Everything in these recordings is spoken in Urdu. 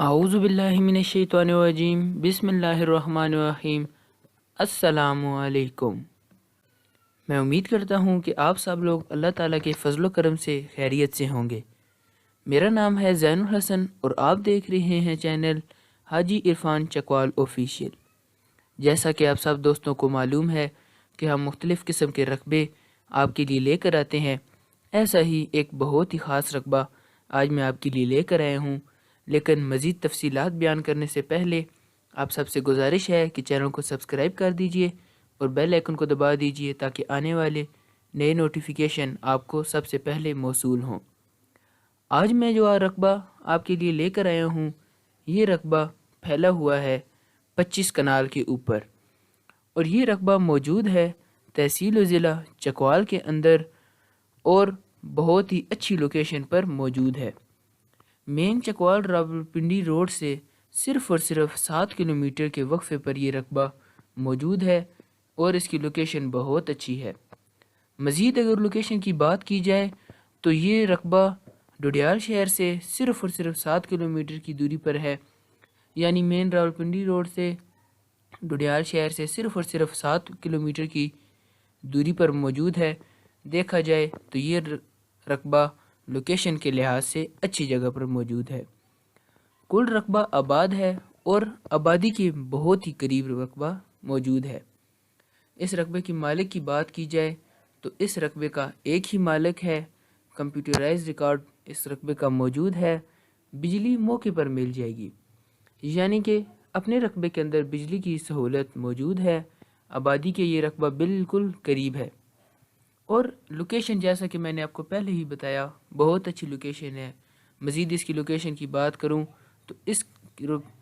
اعوذ باللہ من الشیطان الرجیم بسم اللہ الرحمن الرحیم۔ السلام علیکم۔ میں امید کرتا ہوں کہ آپ سب لوگ اللہ تعالیٰ کے فضل و کرم سے خیریت سے ہوں گے۔ میرا نام ہے زین الحسن اور آپ دیکھ رہے ہیں چینل حاجی عرفان چکوال آفیشیل۔ جیسا کہ آپ سب دوستوں کو معلوم ہے کہ ہم مختلف قسم کے رقبے آپ کے لیے لے کر آتے ہیں، ایسا ہی ایک بہت ہی خاص رقبہ آج میں آپ کے لیے لے کر آیا ہوں۔ لیکن مزید تفصیلات بیان کرنے سے پہلے آپ سب سے گزارش ہے کہ چینل کو سبسکرائب کر دیجئے اور بیل آئیکن کو دبا دیجئے تاکہ آنے والے نئے نوٹیفیکیشن آپ کو سب سے پہلے موصول ہوں۔ آج میں جو رقبہ آپ کے لیے لے کر آیا ہوں، یہ رقبہ پھیلا ہوا ہے 25 کنال کے اوپر، اور یہ رقبہ موجود ہے تحصیل و ضلع چکوال کے اندر اور بہت ہی اچھی لوکیشن پر موجود ہے۔ مین چکوال راولپنڈی روڈ سے صرف اور صرف 7 کلومیٹر کے وقفے پر یہ رقبہ موجود ہے اور اس کی لوکیشن بہت اچھی ہے۔ مزید اگر لوکیشن کی بات کی جائے تو یہ رقبہ ڈوڈیال شہر سے صرف اور صرف 7 کلومیٹر کی دوری پر ہے، یعنی مین راولپنڈی روڈ سے ڈوڈیال شہر سے صرف اور صرف 7 کلومیٹر کی دوری پر موجود ہے۔ دیکھا جائے تو یہ رقبہ لوکیشن کے لحاظ سے اچھی جگہ پر موجود ہے۔ کل رقبہ آباد ہے اور آبادی کے بہت ہی قریب رقبہ موجود ہے۔ اس رقبے کی مالک کی بات کی جائے تو اس رقبے کا ایک ہی مالک ہے۔ کمپیوٹرائز ریکارڈ اس رقبے کا موجود ہے۔ بجلی موقع پر مل جائے گی، یعنی کہ اپنے رقبے کے اندر بجلی کی سہولت موجود ہے۔ آبادی کے یہ رقبہ بالکل قریب ہے، اور لوکیشن جیسا کہ میں نے آپ کو پہلے ہی بتایا بہت اچھی لوکیشن ہے۔ مزید اس کی لوکیشن کی بات کروں تو اس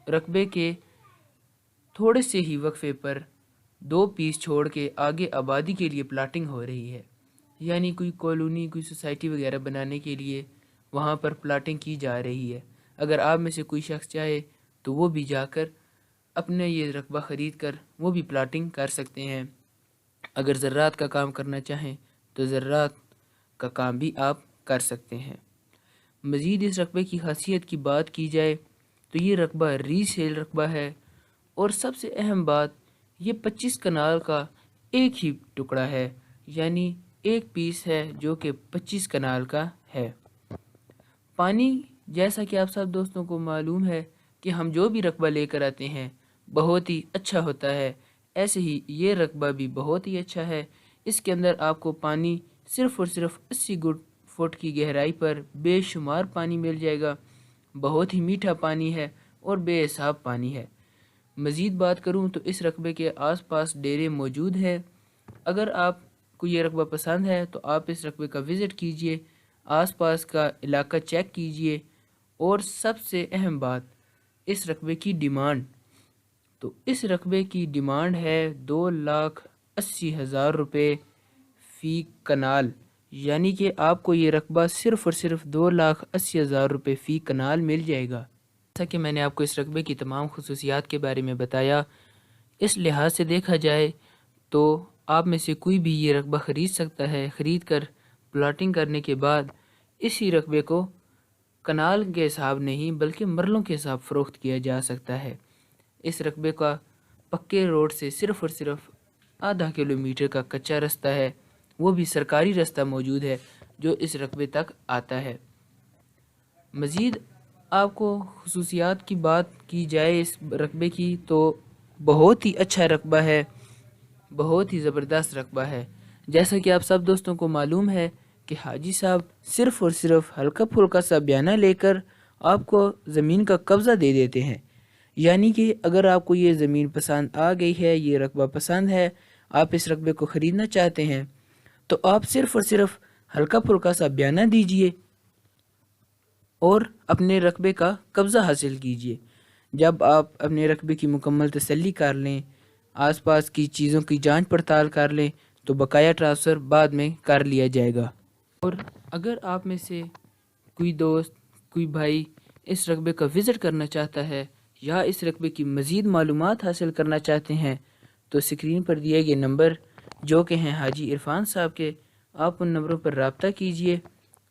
رقبے کے تھوڑے سے ہی وقفے پر 2 پیس چھوڑ کے آگے آبادی کے لیے پلاٹنگ ہو رہی ہے، یعنی کوئی کالونی کوئی سوسائٹی وغیرہ بنانے کے لیے وہاں پر پلاٹنگ کی جا رہی ہے۔ اگر آپ میں سے کوئی شخص چاہے تو وہ بھی جا کر اپنے یہ رقبہ خرید کر وہ بھی پلاٹنگ کر سکتے ہیں۔ اگر زراعت کا کام کرنا چاہیں تو زراعت کا کام بھی آپ کر سکتے ہیں۔ مزید اس رقبے کی خاصیت کی بات کی جائے تو یہ رقبہ ری سیل رقبہ ہے، اور سب سے اہم بات یہ 25 کنال کا ایک ہی ٹکڑا ہے، یعنی ایک پیس ہے جو کہ 25 کنال کا ہے۔ پانی جیسا کہ آپ سب دوستوں کو معلوم ہے کہ ہم جو بھی رقبہ لے کر آتے ہیں بہت ہی اچھا ہوتا ہے، ایسے ہی یہ رقبہ بھی بہت ہی اچھا ہے۔ اس کے اندر آپ کو پانی صرف اور صرف 80 فٹ کی گہرائی پر بے شمار پانی مل جائے گا۔ بہت ہی میٹھا پانی ہے اور بے حساب پانی ہے۔ مزید بات کروں تو اس رقبے کے آس پاس ڈیرے موجود ہیں۔ اگر آپ کو یہ رقبہ پسند ہے تو آپ اس رقبے کا وزٹ کیجئے، آس پاس کا علاقہ چیک کیجئے، اور سب سے اہم بات اس رقبے کی ڈیمانڈ، تو اس رقبے کی ڈیمانڈ ہے 2,80,000 روپے فی کنال، یعنی کہ آپ کو یہ رقبہ صرف اور صرف 2,80,000 روپے فی کنال مل جائے گا۔ جیسا کہ میں نے آپ کو اس رقبے کی تمام خصوصیات کے بارے میں بتایا، اس لحاظ سے دیکھا جائے تو آپ میں سے کوئی بھی یہ رقبہ خرید سکتا ہے۔ خرید کر پلاٹنگ کرنے کے بعد اسی رقبے کو کنال کے حساب نہیں بلکہ مرلوں کے حساب فروخت کیا جا سکتا ہے۔ اس رقبے کا پکے روڈ سے صرف اور صرف ½ کلومیٹر کا کچا رستہ ہے، وہ بھی سرکاری رستہ موجود ہے جو اس رقبے تک آتا ہے۔ مزید آپ کو خصوصیات کی بات کی جائے اس رقبے کی تو بہت ہی اچھا رقبہ ہے، بہت ہی زبردست رقبہ ہے۔ جیسا کہ آپ سب دوستوں کو معلوم ہے کہ حاجی صاحب صرف اور صرف ہلکا پھلکا سا بیانہ لے کر آپ کو زمین کا قبضہ دے دیتے ہیں، یعنی کہ اگر آپ کو یہ زمین پسند آ گئی ہے، یہ رقبہ پسند ہے، آپ اس رقبے کو خریدنا چاہتے ہیں تو آپ صرف اور صرف ہلکا پھلکا سا بیانہ دیجئے اور اپنے رقبے کا قبضہ حاصل کیجئے۔ جب آپ اپنے رقبے کی مکمل تسلی کر لیں، آس پاس کی چیزوں کی جانچ پڑتال کر لیں تو بقایا ٹرانسفر بعد میں کر لیا جائے گا۔ اور اگر آپ میں سے کوئی دوست کوئی بھائی اس رقبے کا وزٹ کرنا چاہتا ہے یا اس رقبے کی مزید معلومات حاصل کرنا چاہتے ہیں تو اسکرین پر دیے گئے نمبر جو کہ ہیں حاجی عرفان صاحب کے، آپ ان نمبروں پر رابطہ کیجئے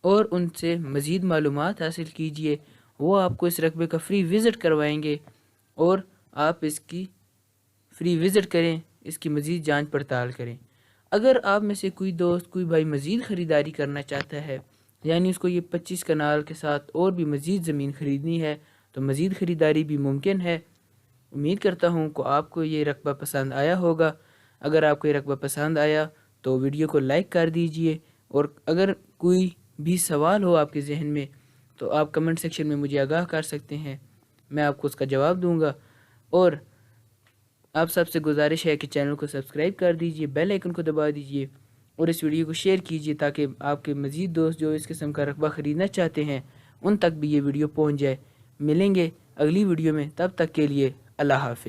اور ان سے مزید معلومات حاصل کیجئے وہ آپ کو اس رقبے کا فری وزٹ کروائیں گے اور آپ اس کی فری وزٹ کریں، اس کی مزید جانچ پڑتال کریں۔ اگر آپ میں سے کوئی دوست کوئی بھائی مزید خریداری کرنا چاہتا ہے، یعنی اس کو یہ 25 کنال کے ساتھ اور بھی مزید زمین خریدنی ہے، تو مزید خریداری بھی ممکن ہے۔ امید کرتا ہوں کہ آپ کو یہ رقبہ پسند آیا ہوگا۔ اگر آپ کو یہ رقبہ پسند آیا تو ویڈیو کو لائک کر دیجئے، اور اگر کوئی بھی سوال ہو آپ کے ذہن میں تو آپ کمنٹ سیکشن میں مجھے آگاہ کر سکتے ہیں، میں آپ کو اس کا جواب دوں گا۔ اور آپ سب سے گزارش ہے کہ چینل کو سبسکرائب کر دیجئے، بیل آئیکن کو دبا دیجئے اور اس ویڈیو کو شیئر کیجئے تاکہ آپ کے مزید دوست جو اس قسم کا رقبہ خریدنا چاہتے ہیں ان تک بھی یہ ویڈیو پہنچ جائے۔ ملیں گے اگلی ویڈیو میں، تب تک کے لیے اللہ حافظ۔